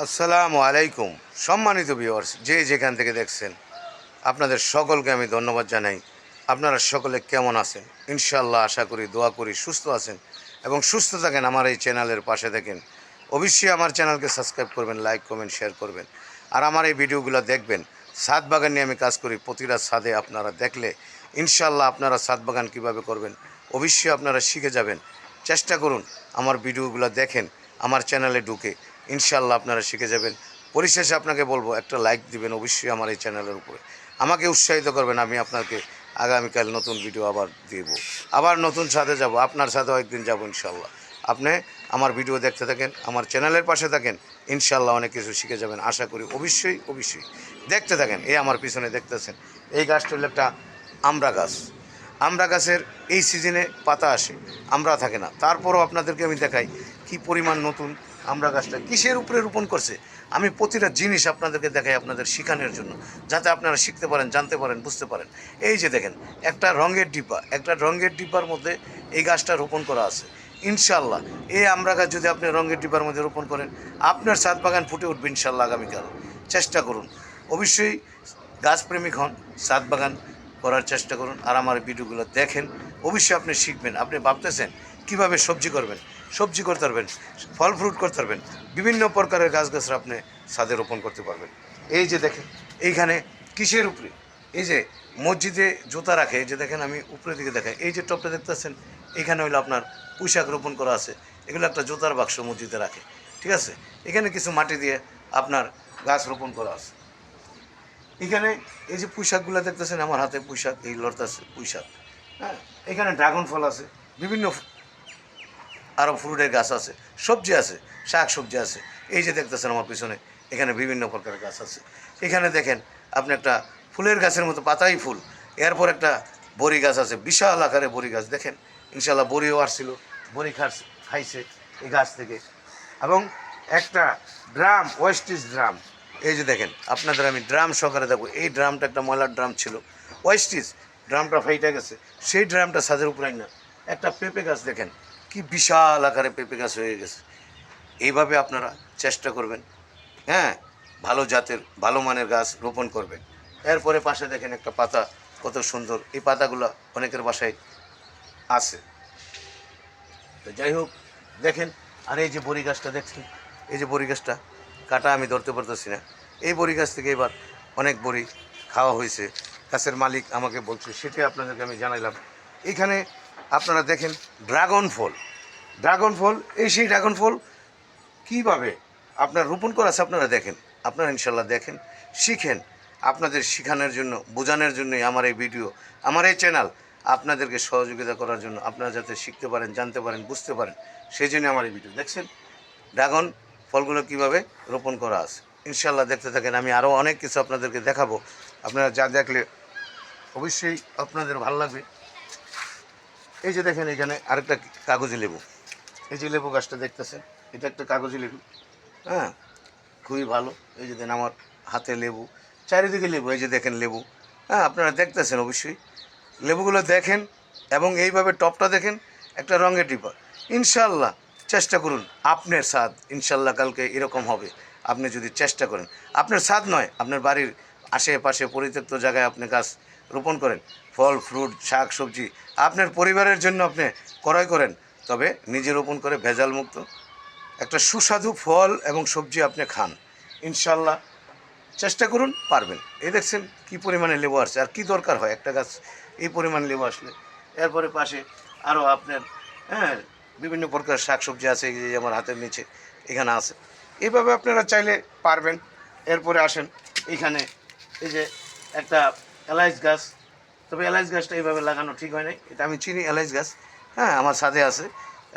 আসসালামু আলাইকুম। সম্মানিত ভিউয়ার্স, যে যেখান থেকে দেখছেন আপনাদের সকলকে আমি ধন্যবাদ জানাই। আপনারা সকলে কেমন আছেন? ইনশাআল্লাহ আশা করি, দোয়া করি সুস্থ আছেন এবং সুস্থ থাকেন। আমার এই চ্যানেলের পাশে থাকেন। অবশ্যই আমার চ্যানেলকে সাবস্ক্রাইব করবেন, লাইক কমেন্ট শেয়ার করবেন আর আমার এই ভিডিওগুলো দেখবেন। ছাদ বাগান নিয়ে আমি কাজ করি। প্রতিটা ছাদে আপনারা দেখলে ইনশাআল্লাহ আপনারা ছাদ বাগান কীভাবে করবেন অবশ্যই আপনারা শিখে যাবেন। চেষ্টা করুন, আমার ভিডিওগুলো দেখেন, আমার চ্যানেলে ঢুকে ইনশাআল্লাহ আপনারা শিখে যাবেন। পরিশেষে আপনাকে বলবো একটা লাইক দিবেন অবশ্যই আমার এই চ্যানেলের উপরে, আমাকে উৎসাহিত করবেন। আমি আপনাকে আগামীকাল নতুন ভিডিও আবার দেব, আবার নতুন ছাদে যাব, আপনার সাথেও একদিন যাব ইনশাআল্লাহ। আপনি আমার ভিডিও দেখতে থাকেন, আমার চ্যানেলের পাশে থাকেন, ইনশাআল্লাহ অনেক কিছু শিখে যাবেন আশা করি। অবশ্যই অবশ্যই দেখতে থাকেন। এই আমার পিছনে দেখতেছেন এই গাছটা হলো একটা আমড়া গাছ। আমড়া গাছের এই সিজনে পাতা আসে, আমড়া থাকে না। তারপরও আপনাদেরকে আমি দেখাই কি পরিমাণ নতুন আমড়া গাছটা কিসের উপরে রোপণ করছে। আমি প্রতিটা জিনিস আপনাদেরকে দেখাই আপনাদের শেখানোর জন্য, যাতে আপনারা শিখতে পারেন, জানতে পারেন, বুঝতে পারেন। এই যে দেখেন একটা রঙের ডিব্বা, একটা রঙের ডিব্বার মধ্যে এই গাছটা রোপণ করা আছে। ইনশাআল্লাহ এই আমড়া গাছ যদি আপনি রঙের ডিব্বার মধ্যে রোপণ করেন, আপনার ছাদ বাগান ফুটে উঠবে ইনশাআল্লাহ আগামীকাল। চেষ্টা করুন, অবশ্যই গাছপ্রেমিক হন, ছাদ বাগান করার চেষ্টা করুন আর আমার ভিডিওগুলো দেখেন। অবশ্যই আপনি শিখবেন। আপনি ভাবতেছেন কীভাবে সবজি করবেন, সবজি করতে পারবেন, ফল ফ্রুট করতে পারবেন, বিভিন্ন প্রকারের গাছগাছরা আপনি ছাদে রোপণ করতে পারবেন। এই যে দেখেন এইখানে কিসের উপরে, এই যে মসজিদে জুতা রাখে, এই যে দেখেন আমি উপরের দিকে দেখাই, এই যে টপটা দেখতেছেন এখানে হলো আপনার পুঁইশাক রোপণ করা আছে। এগুলো একটা জুতার বাক্স মসজিদে রাখে, ঠিক আছে। এখানে কিছু মাটি দিয়ে আপনার গাছ রোপণ করা আছে। এখানে এই যে পুঁইশাকগুলো দেখতেছেন আমার হাতে পুঁইশাক, এই লড়তাছে পুঁইশাক। হ্যাঁ, এখানে ড্রাগন ফল আছে, বিভিন্ন আরও ফ্রুটের গাছ আছে, সবজি আছে, শাক সবজি আছে। এই যে দেখতেছেন আমার পিছনে এখানে বিভিন্ন প্রকারের গাছ আছে। এখানে দেখেন আপনি একটা ফুলের গাছের মতো পাতাই ফুল। এরপর একটা বড়ি গাছ আছে, বিশাল আকারে বড়ি গাছ। দেখেন ইনশাল্লাহ বড়িও আসছিল, বড়ি খাইছে এই গাছ থেকে। এবং একটা ড্রাম, ওয়েস্টেজ ড্রাম, এই যে দেখেন আপনাদের আমি ড্রাম সহকারে দেখবো। এই ড্রামটা একটা ময়লার ড্রাম ছিল, ওয়েস্টেজ ড্রামটা ফাইটা গেছে, সেই ড্রামটা ছাদের উপরে না। একটা পেঁপে গাছ দেখেন কি বিশাল আকারে পেঁপে গাছ হয়ে গেছে। এইভাবে আপনারা চেষ্টা করবেন, হ্যাঁ, ভালো জাতের ভালো মানের গাছ রোপণ করবেন। এরপরে পাশে দেখেন একটা পাতা কত সুন্দর, এই পাতাগুলো অনেকের বাসায় আছে। তো যাই হোক দেখেন, আর এই যে বড়ি গাছটা দেখছেন, এই যে বড়ি গাছটা কাটা আমি ধরতে পারতেছি না। এই বড়ি গাছ থেকে এবার অনেক বড়ি খাওয়া হয়েছে, গাছের মালিক আমাকে বলছে, সেটাই আপনাদেরকে আমি জানাইলাম। এইখানে আপনারা দেখেন ড্রাগন ফল, ড্রাগন ফল, এই সেই ড্রাগন ফল কীভাবে আপনার রোপণ করা আছে আপনারা দেখেন, আপনারা ইনশাল্লাহ দেখেন, শিখেন। আপনাদের শেখানোর জন্য, বোঝানোর জন্যই আমার এই ভিডিও, আমার এই চ্যানেল, আপনাদেরকে সহযোগিতা করার জন্য, আপনারা যাতে শিখতে পারেন, জানতে পারেন, বুঝতে পারেন, সেই জন্য আমার এই ভিডিও দেখছেন। ড্রাগন ফলগুলো কীভাবে রোপণ করা আছে ইনশাল্লাহ দেখতে থাকেন। আমি আরও অনেক কিছু আপনাদেরকে দেখাবো, আপনারা যা দেখলে অবশ্যই আপনাদের ভালো লাগবে। এই যে দেখেন এখানে আরেকটা কাগজি লেবু, এই যে লেবু গাছটা দেখতেছেন, এটা একটা কাগজি লেবু, হ্যাঁ, খুবই ভালো। এই যে দেন আমার হাতে লেবু, চারিদিকে লেবু, এই যে দেখেন লেবু, হ্যাঁ, আপনারা দেখতেছেন অবশ্যই। লেবুগুলো দেখেন এবং এইভাবে টপটা দেখেন, একটা রঙের ডিব্বা। ইনশাল্লাহ চেষ্টা করুন, আপনার স্বাদ ইনশাল্লাহ কালকে এরকম হবে। আপনি যদি চেষ্টা করেন, আপনার স্বাদ নয়, আপনার বাড়ির আশেপাশে পরিত্যক্ত জায়গায় আপনি গাছ রোপণ করেন, ফল ফ্রুট শাক সবজি আপনার পরিবারের জন্য আপনি ক্রয় করেন, তবে নিজে রোপণ করে ভেজাল মুক্ত একটা সুস্বাদু ফল এবং সবজি আপনি খান ইনশাল্লাহ। চেষ্টা করুন, পারবেন। এই দেখছেন কী পরিমাণে লেবু আসছে, আর কি দরকার হয় একটা গাছ এই পরিমাণ লেবু আসলে। এরপরে পাশে আরও আপনার, হ্যাঁ, বিভিন্ন প্রকার শাক সবজি আছে, এই যে আমার হাতের নিচে এখানে আছে। এইভাবে আপনারা চাইলে পারবেন। এরপরে আসেন এইখানে, এই যে একটা এলাইচ গাছ, তবে এলাইচ গাছটা এইভাবে লাগানো ঠিক হয় নাই, এটা আমি চিনি এলাইচ গাছ, হ্যাঁ, আমার ছাদে আছে।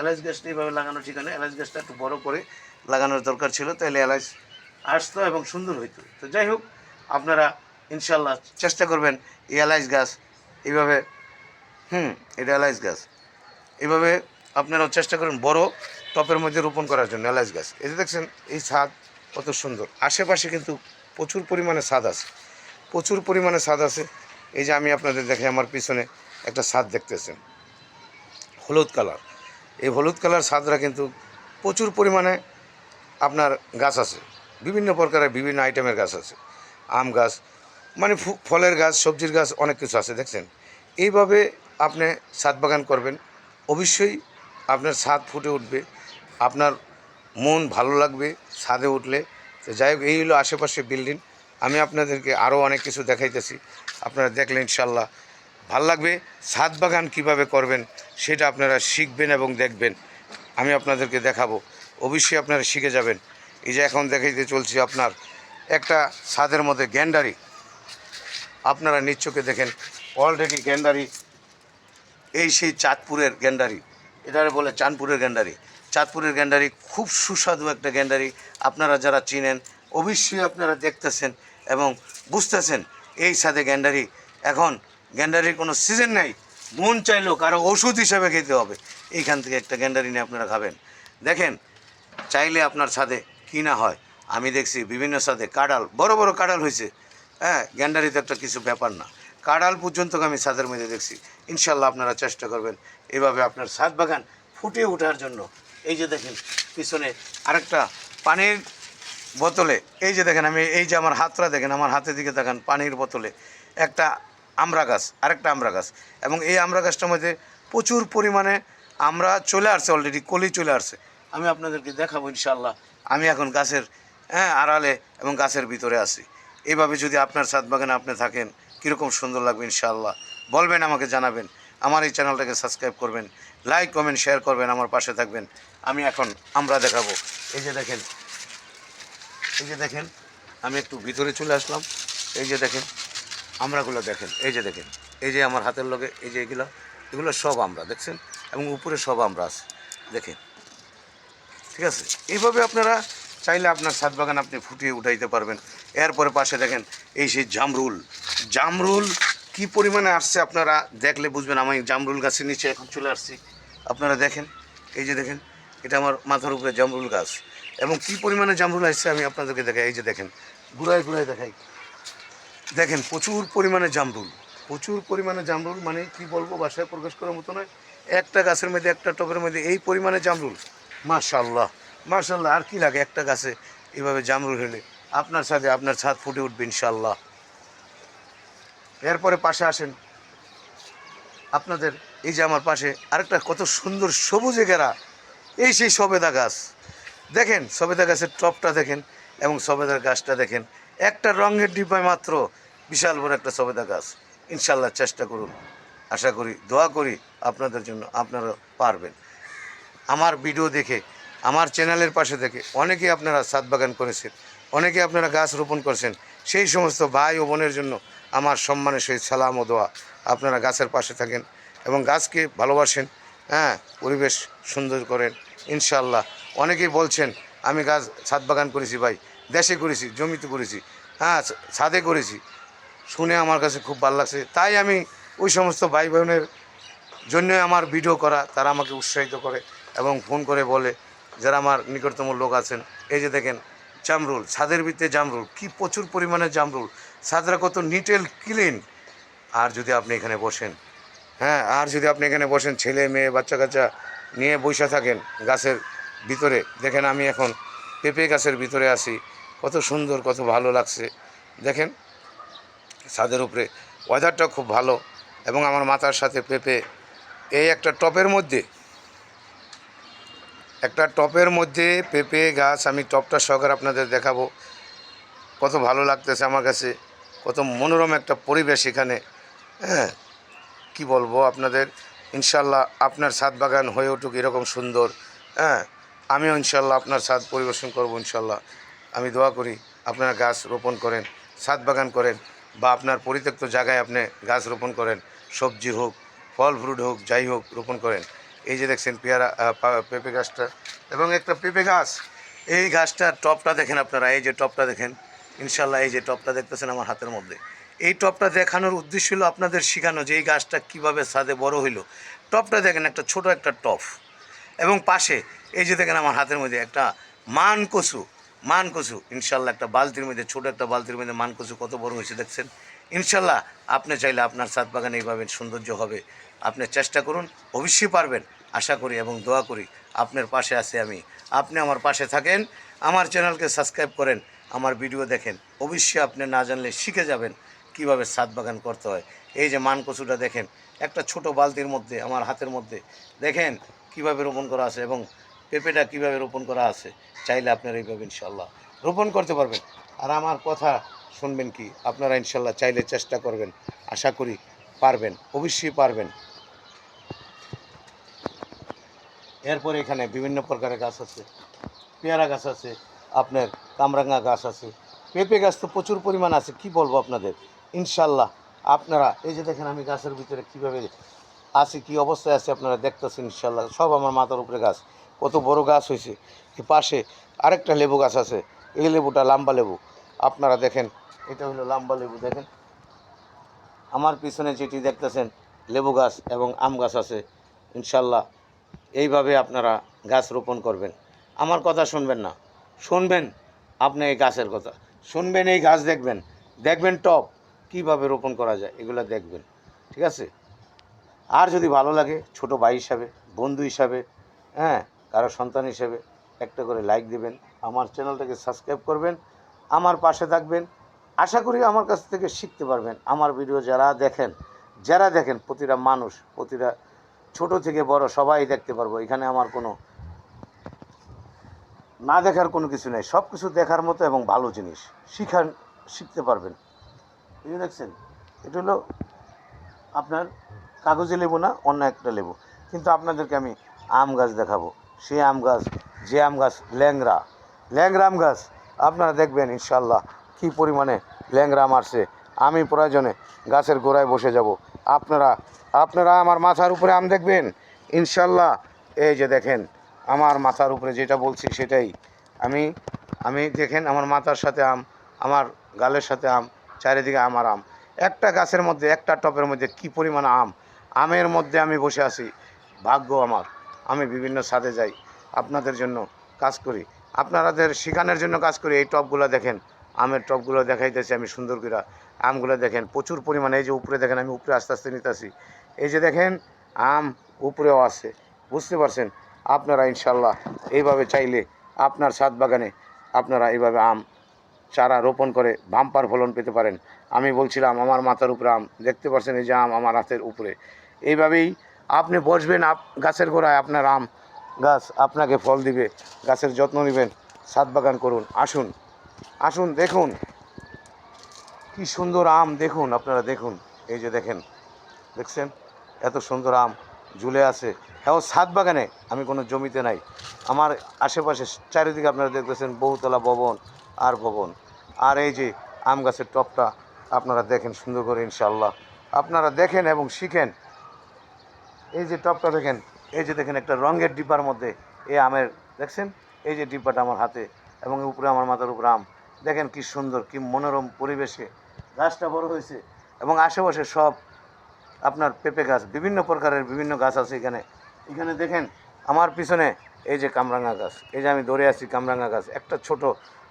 এলাইচ গাছটা এইভাবে লাগানো ঠিক হয় না, এলাইচ গাছটা একটু বড়ো করে লাগানোর দরকার ছিল, তাহলে এলাইচ আসতো এবং সুন্দর হইতো। তো যাই হোক আপনারা ইনশাল্লাহ চেষ্টা করবেন এই এলাইচ গাছ এইভাবে, এটা এলাইচ গাছ, এইভাবে আপনারাও চেষ্টা করেন বড় টপের মধ্যে রোপণ করার জন্য এলাইচ গাছ। এই যে দেখছেন এই ছাদ কত সুন্দর, আশেপাশে কিন্তু প্রচুর পরিমাণে ছাদ আছে, প্রচুর পরিমাণে ছাদ আছে। এই যে আমি আপনাদের দেখে আমার পিছনে একটা ছাদ দেখতেছেন হলুদ কালার, এই হলুদ কালার ছাদরা কিন্তু প্রচুর পরিমাণে আপনার গাছ আছে। বিভিন্ন প্রকারের বিভিন্ন আইটেমের গাছ আছে, আম গাছ, মানে ফলের গাছ, সবজির গাছ, অনেক কিছু আছে দেখছেন। এইভাবে আপনি ছাদ বাগান করবেন, অবশ্যই আপনার ছাদ ফুটে উঠবে, আপনার মন ভালো লাগবে ছাদে উঠলে। তো যাই হোক, এই হলো আশেপাশে বিল্ডিং। আমি আপনাদেরকে আরও অনেক কিছু দেখাইতেছি, আপনারা দেখলে ইনশাল্লাহ ভাল লাগবে। ছাদ বাগান কীভাবে করবেন সেটা আপনারা শিখবেন এবং দেখবেন, আমি আপনাদেরকে দেখাবো, অবশ্যই আপনারা শিখে যাবেন। এই যে এখন দেখাইতে চলছি আপনার একটা ছাদের মধ্যে গ্যান্ডারি, আপনারা নিজ চোখে দেখেন অলরেডি গ্যান্ডারি, এই সেই চাঁদপুরের গ্যান্ডারি, এটারে বলে চাঁদপুরের গ্যান্ডারি। চাঁদপুরের গ্যান্ডারি খুব সুস্বাদু একটা গ্যান্ডারি, আপনারা যারা চিনেন অবশ্যই আপনারা দেখতেছেন এবং বুঝতেছেন। এই ছাদে গ্যান্ডারি, এখন গ্যান্ডারির কোনো সিজন নাই, মন চাইলেও কারো ওষুধ হিসাবে খেতে হবে, এইখান থেকে একটা গ্যান্ডারি নিয়ে আপনারা খাবেন। দেখেন, চাইলে আপনার ছাদে কি না হয়, আমি দেখছি বিভিন্ন ছাদে কাঁঠাল, বড় বড় কাঁঠাল হয়েছে। হ্যাঁ, গ্যান্ডারি তো একটা কিছু ব্যাপার না, কাঁঠাল পর্যন্ত আমি ছাদের মধ্যে দেখছি। ইনশাল্লাহ আপনারা চেষ্টা করবেন এভাবে আপনার ছাদ বাগান ফুটে ওঠার জন্য। এই যে দেখেন পিছনে আরেকটা পানির বোতলে, এই যে দেখেন, আমি এই যে আমার হাতটা দেখেন, আমার হাতের দিকে দেখেন, পানির বোতলে একটা আমড়া গাছ, আরেকটা আমড়া গাছ, এবং এই আমড়া গাছটার মধ্যে প্রচুর পরিমাণে আমরা চলে আসছে, অলরেডি কলি চলে আসছে। আমি আপনাদেরকে দেখাবো ইনশাল্লাহ। আমি এখন গাছের আড়ালে এবং গাছের ভিতরে আছি। এইভাবে যদি আপনার ছাদ বাগানে আপনি থাকেন, কীরকম সুন্দর লাগবে ইনশাআল্লাহ বলবেন, আমাকে জানাবেন। আমার এই চ্যানেলটাকে সাবস্ক্রাইব করবেন, লাইক কমেন্ট শেয়ার করবেন, আমার পাশে থাকবেন। আমি এখন আমরা দেখাবো। এই যে দেখেন, এই যে দেখেন, আমি একটু ভিতরে চলে আসলাম। এই যে দেখেন আমরাগুলো দেখেন, এই যে দেখেন, এই যে আমার হাতের লগে, এই যে এগুলো সব আমরা দেখছেন, এবং উপরে সব আমরা আছে দেখেন। ঠিক আছে, এইভাবে আপনারা চাইলে আপনার ছাদ বাগান আপনি ফুটিয়ে উঠাইতে পারবেন। এরপরে পাশে দেখেন এই সেই জামরুল, জামরুল কি পরিমাণে আসছে আপনারা দেখলে বুঝবেন। আমি জামরুল গাছের নিচে এখন চলে আসছি, আপনারা দেখেন। এই যে দেখেন, এটা আমার মাথার উপরে জামরুল গাছ, এবং কি পরিমাণে জামরুল আসছে আমি আপনাদেরকে দেখাই। এই যে দেখেন, ঘুরায় ঘুরায় দেখাই, দেখেন প্রচুর পরিমাণে জামরুল, প্রচুর পরিমাণে জামরুল, মানে কি বলবো, বাসায় প্রকাশ করার মতো নয়। একটা গাছের মধ্যে, একটা টবের মধ্যে এই পরিমাণে জামরুল, মাশাআল্লাহ মাশাআল্লাহ। আর কি লাগে একটা গাছে এইভাবে জামরুল হলে, আপনার সাথে আপনার ছাদ ফুটে উঠবে ইনশাআল্লাহ। এরপরে পাশে আসেন আপনাদের, এই যে আমার পাশে আরেকটা কত সুন্দর সবুজে ঘেরা এই সেই সবেদা গাছ, দেখেন সবেদা গাছের টপটা দেখেন এবং সবেদার গাছটা দেখেন, একটা রঙের ডিব্বায় মাত্র বিশাল বড় একটা সবেদা গাছ। ইনশাল্লাহ চেষ্টা করুন, আশা করি, দোয়া করি আপনাদের জন্য, আপনারা পারবেন। আমার ভিডিও দেখে, আমার চ্যানেলের পাশে দেখে অনেকেই আপনারা ছাদ বাগান করেছেন, অনেকে আপনারা গাছ রোপণ করছেন। সেই সমস্ত ভাই ও বোনের জন্য আমার সম্মানের সহিত সালাম ও দোয়া। আপনারা গাছের পাশে থাকেন এবং গাছকে ভালোবাসেন, পরিবেশ সুন্দর করেন ইনশাল্লাহ। অনেকেই বলছেন আমি গাছ ছাদ বাগান করেছি ভাই, দেশে করেছি, জমিতে করেছি, ছাদে করেছি, শুনে আমার কাছে খুব ভালো লাগছে। তাই আমি ওই সমস্ত ভাই বোনের জন্য আমার ভিডিও করা, তারা আমাকে উৎসাহিত করে এবং ফোন করে বলে, যারা আমার নিকটতম লোক আছেন। এই যে দেখেন জামরুল, ছাদের ভিতরে জামরুল, কি প্রচুর পরিমাণে জামরুল, ছাদরা কত নিট অ্যান্ড ক্লিন। আর যদি আপনি এখানে বসেন, আর যদি আপনি এখানে বসেন, ছেলে মেয়ে বাচ্চা কাচ্চা নিয়ে বসে থাকেন গাছের ভিতরে, দেখেন আমি এখন পেঁপে গাছের ভিতরে আছি, কত সুন্দর, কত ভালো লাগছে। দেখেন ছাদের উপরে ওয়েদারটা খুব ভালো, এবং আমার মাথার সাথে পেঁপে, এই একটা টপের মধ্যে, একটা টপের মধ্যে পেঁপে গাছ, আমি টপটা সহকারে আপনাদের দেখাবো। কত ভালো লাগতেছে আমার কাছে, কত মনোরম একটা পরিবেশ এখানে। কি বলবো আপনাদের, ইনশাল্লাহ আপনার ছাদ বাগান হয়ে উঠুক এরকম সুন্দর। আমিও ইনশাল্লাহ আপনার ছাদ পরিবেশন করব ইনশাল্লাহ। আমি দোয়া করি আপনারা গাছ রোপণ করেন, ছাদ বাগান করেন, বা আপনার পরিত্যক্ত জায়গায় আপনি গাছ রোপণ করেন, সবজি হোক, ফল ফ্রুট হোক, যাই হোক রোপণ করেন। এই যে দেখছেন পেয়ারা, পেঁপে গাছটা, এবং একটা পেঁপে গাছ, এই গাছটার টপটা দেখেন আপনারা, এই যে টপটা দেখেন ইনশাল্লাহ, এই যে টপটা দেখতেছেন আমার হাতের মধ্যে, এই টপটা দেখানোর উদ্দেশ্য হলো আপনাদের শেখানো যে এই গাছটা কীভাবে ছাদে বড় হইলো। টপটা দেখেন, একটা ছোট একটা টপ, এবং পাশে এই যে দেখেন আমার হাতের মধ্যে একটা মান কচু ইনশাল্লাহ, একটা বালতির মধ্যে, ছোটো একটা বালতির মধ্যে মান কচু কত বড় হয়েছে দেখছেন। ইনশাল্লাহ আপনি চাইলে আপনার ছাদ বাগানে এইভাবে সৌন্দর্য হবে। আপনি চেষ্টা করুন, অবশ্যই পারবেন আশা করি, এবং দোয়া করি। আপনার পাশে আছি আমি, আপনি আমার পাশে থাকেন, আমার চ্যানেলকে সাবস্ক্রাইব করেন, আমার ভিডিও দেখেন। অবশ্যই আপনি না জানলে শিখে যাবেন কিভাবে ছাদ বাগান করতে হয়। এই যে মান কচুটা দেখেন, একটা ছোট বালতির মধ্যে আমার হাতের মধ্যে দেখেন কিভাবে রোপণ করা আছে, এবং পেঁপেটা কিভাবে রোপণ করা আছে। চাইলে আপনারা এইভাবে ইনশাল্লাহ রোপণ করতে পারবেন। আর আমার কথা শুনবেন কি, আপনারা ইনশাল্লাহ চাইলে চেষ্টা করবেন, আশা করি পারবেন, অবশ্যই পারবেন। এরপরে এখানে বিভিন্ন প্রকারের গাছ আছে, পেয়ারা গাছ আছে, আপনার কামরাঙা গাছ আছে, পেঁপে গাছ তো প্রচুর পরিমাণ আছে, কি বলবো আপনাদের। ইনশাল্লাহ আপনারা এই যে দেখেন আমি গাছের ভিতরে কীভাবে আছি, কী অবস্থায় আছে আপনারা দেখতেছেন। ইনশাল্লাহ সব আমার মাথার উপরে গাছ, কত বড় গাছ হয়েছে। এ পাশে আরেকটা লেবু গাছ আছে, এই লেবুটা লাম্বা লেবু, আপনারা দেখেন এটা হলো লাম্বা লেবু। দেখেন আমার পিছনে যেটি দেখতেছেন লেবু গাছ এবং আম গাছ আছে। ইনশাল্লাহ এইভাবে আপনারা গাছ রোপণ করবেন। আমার কথা শুনবেন না, শুনবেন আপনি এই গাছের কথা, শুনবেন এই গাছ দেখবেন, দেখবেন টব কীভাবে রোপণ করা যায়, এগুলো দেখবেন, ঠিক আছে। আর যদি ভালো লাগে ছোট ভাই হিসাবে, বন্ধু হিসাবে, হ্যাঁ কারো সন্তান হিসাবে একটা করে লাইক দেবেন, আমার চ্যানেলটাকে সাবস্ক্রাইব করবেন, আমার পাশে থাকবেন। আশা করি আমার কাছ থেকে শিখতে পারবেন। আমার ভিডিও যারা দেখেন প্রতিটা মানুষ, প্রতিটা ছোট থেকে বড় সবাই দেখতে পারবো। এখানে আমার কোনো না দেখার কোনো কিছু নেই, সব কিছু দেখার মতো এবং ভালো জিনিস শিখতে পারবেন। এই যে দেখছেন এটা হলো আপনার কাগজে লেবু না, অন্য একটা লেবু। কিন্তু আপনাদেরকে আমি আম গাছ দেখাবো, সেই আম গাছ, যে আম গাছ ল্যাংড়া আম গাছ। আপনারা দেখবেন ইনশাল্লাহ কী পরিমাণে ল্যাংড়া আম আসছে। আমি প্রয়োজনে গাছের গোড়ায় বসে যাব, আপনারা আমার মাথার উপরে আম দেখবেন ইনশাল্লাহ। এই যে দেখেন আমার মাথার উপরে যেটা বলছি সেটাই। আমি দেখেন আমার মাথার সাথে আম, আমার গালের সাথে আম, চারিদিকে আমার আম। একটা গাছের মধ্যে, একটা টবের মধ্যে কী পরিমাণ আম, আমের মধ্যে আমি বসে আছি। ভাগ্য আমার, আমি বিভিন্ন ছাদে যাই, আপনাদের জন্য কাজ করি, আপনাদের শেখানোর জন্য কাজ করি। এই টবগুলো দেখেন, আমের টবগুলো দেখাইতেছি আমি সুন্দর করে। আমগুলো দেখেন প্রচুর পরিমাণে, এই যে উপরে দেখেন, আমি উপরে আস্তে আস্তে নিতেছি। এই যে দেখেন আম উপরেও আছে, বুঝতে পারছেন। আপনারা ইনশাল্লাহ এইভাবে চাইলে আপনার ছাদ বাগানে আপনারা এইভাবে আম চারা রোপণ করে বাম্পার ফলন পেতে পারেন। আমি বলছিলাম আমার মাথার উপরে আম, দেখতে পাচ্ছেন এই যে আম আমার হাতের উপরে। এইভাবেই আপনি বসবেন গাছের গোড়ায়, আপনার আম গাছ আপনাকে ফল দিবে। গাছের যত্ন নেবেন, ছাদ বাগান করুন। আসুন দেখুন কি সুন্দর আম, দেখুন আপনারা দেখুন। এই যে দেখছেন এত সুন্দর আম ঝুলে আছে। হ্যাঁ ছাদ বাগানে, আমি কোনো জমিতে নাই। আমার আশেপাশে চারিদিকে আপনারা দেখতেছেন বহুতলা ভবন আর ভবন। আর এই যে আম গাছের টবটা আপনারা দেখেন সুন্দর করে ইনশাল্লাহ। আপনারা দেখেন এবং শিখেন। এই যে টবটা দেখেন, এই যে দেখেন একটা রঙের ডিব্বার মধ্যে এই আমের, দেখছেন এই যে ডিব্বাটা আমার হাতে, এবং উপরে আমার মাথার উপরে আম। দেখেন কি সুন্দর, কি মনোরম পরিবেশে গাছটা বড় হয়েছে। এবং আশেপাশে সব আপনার পেঁপে গাছ, বিভিন্ন প্রকারের বিভিন্ন গাছ আছে এখানে দেখেন আমার পিছনে এই যে কামরাঙা গাছ, এই যে আমি ধরে আছি কামরাঙা গাছ, একটা ছোট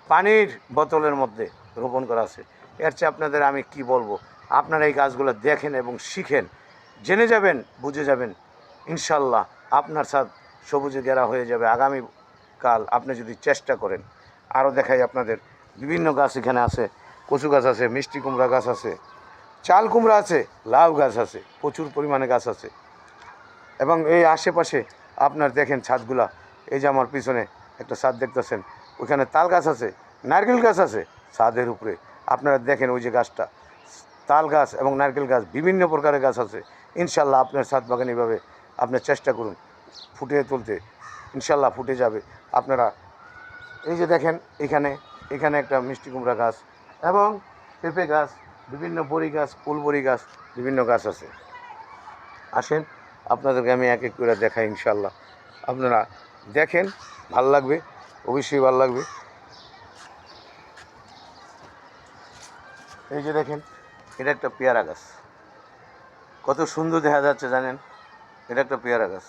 পানির বোতলের মধ্যে রোপণ করা আছে। এর চেয়ে আপনাদের আমি কি বলবো। আপনারা এই গাছগুলো দেখেন এবং শিখেন, জেনে যাবেন, বুঝে যাবেন। ইনশাল্লাহ আপনার ছাদ সবুজে ঘেরা হয়ে যাবে আগামীকাল, আপনি যদি চেষ্টা করেন। আরও দেখাই আপনাদের বিভিন্ন গাছ এখানে আছে, কচু গাছ আছে, মিষ্টি কুমড়া গাছ আছে, চাল কুমড়া আছে, লাউ গাছ আছে, প্রচুর পরিমাণে গাছ আছে। এবং এই আশেপাশে আপনার দেখেন ছাদগুলা, এই যে আমার পিছনে একটা ছাদ দেখতেছেন, ওইখানে তাল গাছ আছে, নারকেল গাছ আছে ছাদের উপরে। আপনারা দেখেন ওই যে গাছটা, তাল গাছ এবং নারকেল গাছ, বিভিন্ন প্রকারের গাছ আছে। ইনশাল্লাহ আপনার ছাদ বাগান এইভাবে আপনার চেষ্টা করুন ফুটিয়ে তুলতে, ইনশাল্লাহ ফুটে যাবে। আপনারা এই যে দেখেন এখানে একটা মিষ্টি কুমড়া গাছ এবং পেঁপে গাছ, বিভিন্ন বড়ি গাছ, ফুলবড়ি গাছ, বিভিন্ন গাছ আছে। আসেন আপনাদেরকে আমি এক এক করে দেখাই ইনশাল্লাহ। আপনারা দেখেন, ভাল লাগবে, অবশ্যই ভাল লাগবে। এই যে দেখেন এটা একটা পেয়ারা গাছ, কত সুন্দর দেখা যাচ্ছে জানেন। এটা একটা পেয়ারা গাছ।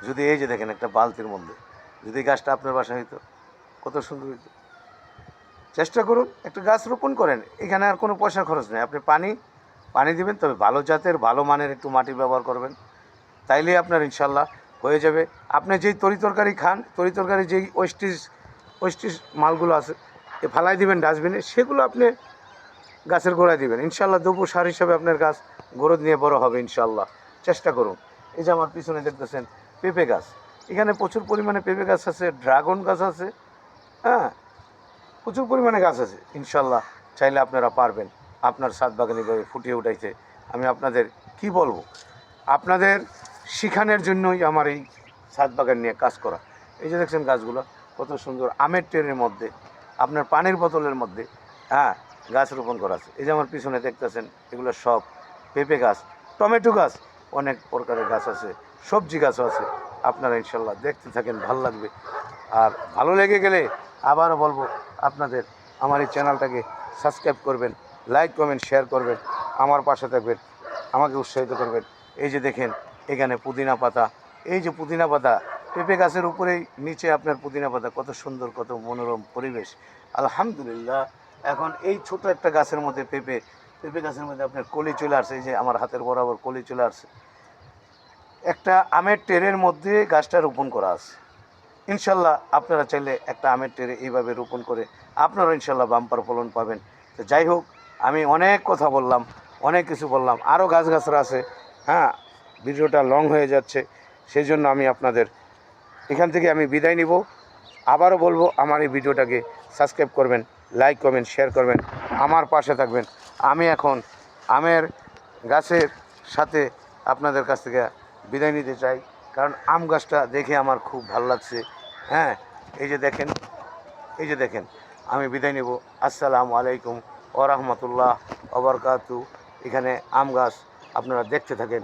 যদি এই যে দেখেন একটা বালতির মধ্যে যদি গাছটা আপনার বাসায় হইতো কত সুন্দর হইতো। চেষ্টা করুন, একটা গাছ রোপণ করেন, এখানে আর কোনো পয়সা খরচ নেই। আপনি পানি দিবেন, তবে ভালো জাতের ভালো মানের একটু মাটি ব্যবহার করবেন, তাইলেই আপনার ইনশাল্লাহ হয়ে যাবে। আপনি যেই তরিতরকারি খান, তরিতরকারি যেই ওয়েস্টেজ ওয়েস্টেজ মালগুলো আছে এ ফালাই দিবেন ডাস্টবিনে, সেগুলো আপনি গাছের গোড়ায় দিবেন। ইনশাল্লাহ দ্রব্য সার হিসাবে আপনার গাছ গ্রোথ নিয়ে বড় হবে ইনশাল্লাহ। চেষ্টা করুন। এই যে আমার পিছনে দেখতেছেন পেঁপে গাছ, এখানে প্রচুর পরিমাণে পেঁপে গাছ আছে, ড্রাগন গাছ আছে, হ্যাঁ প্রচুর পরিমাণে গাছ আছে। ইনশাল্লাহ চাইলে আপনারা পারবেন আপনার ছাদ বাগানে এভাবে ফুটিয়ে উঠাইতে। আমি আপনাদের কি বলবো, আপনাদের শিখানোর জন্যই আমার এই ছাদ বাগান নিয়ে কাজ করা। এই যে দেখছেন গাছগুলো কত সুন্দর, আমের ট্রেনের মধ্যে, আপনার পানির বোতলের মধ্যে, হ্যাঁ গাছ রোপণ করা আছে। এই যে আমার পিছনে দেখতেছেন এগুলো সব পেঁপে গাছ, টমেটো গাছ, অনেক প্রকারের গাছ আছে, সবজি গাছও আছে। আপনারা ইনশাল্লাহ দেখতে থাকেন, ভালো লাগবে। আর ভালো লেগে গেলে আবারও বলবো আপনাদের আমার এই চ্যানেলটাকে সাবস্ক্রাইব করবেন, লাইক কমেন্ট শেয়ার করবেন, আমার পাশে থাকবেন, আমাকে উৎসাহিত করবেন। এই যে দেখেন এখানে পুদিনা পাতা, এই যে পুদিনা পাতা পেঁপে গাছের উপরেই নিচে আপনার পুদিনা পাতা, কত সুন্দর, কত মনোরম পরিবেশ। আলহামদুলিল্লাহ। এখন এই ছোট একটা গাছের মধ্যে পেঁপে গাছের মধ্যে আপনার কলি চলে আসছে। এই যে আমার হাতের বরাবর কলি চলে আসছে। একটা আমের ট্রের মধ্যে গাছটা রোপণ করা আছে। ইনশাল্লাহ আপনারা চাইলে একটা আমের ট্রে এইভাবে রোপণ করে আপনারা ইনশাল্লাহ বাম্পার ফলন পাবেন। তো যাই হোক, আমি অনেক কথা বললাম, অনেক কিছু বললাম, আরও গাছগাছরা আছে। হ্যাঁ, ভিডিওটা লং হয়ে যাচ্ছে, সেই জন্য আমি আপনাদের এখান থেকে আমি বিদায় নিব। আবারও বলবো আমার এই ভিডিওটাকে সাবস্ক্রাইব করবেন, লাইক কমেন্ট শেয়ার করবেন, আমার পাশে থাকবেন। আমি এখন আমের গাছের সাথে আপনাদের কাছ থেকে বিদায় নিতে চাই, কারণ আম গাছটা দেখে আমার খুব ভালো লাগছে। হ্যাঁ, এই যে দেখেন, এই যে দেখেন, আমি বিদায় নেব। আসসালামু আলাইকুম ওয়া রাহমাতুল্লাহ ওয়া বারাকাতুহু। এখানে আম গাছ আপনারা দেখতে থাকেন।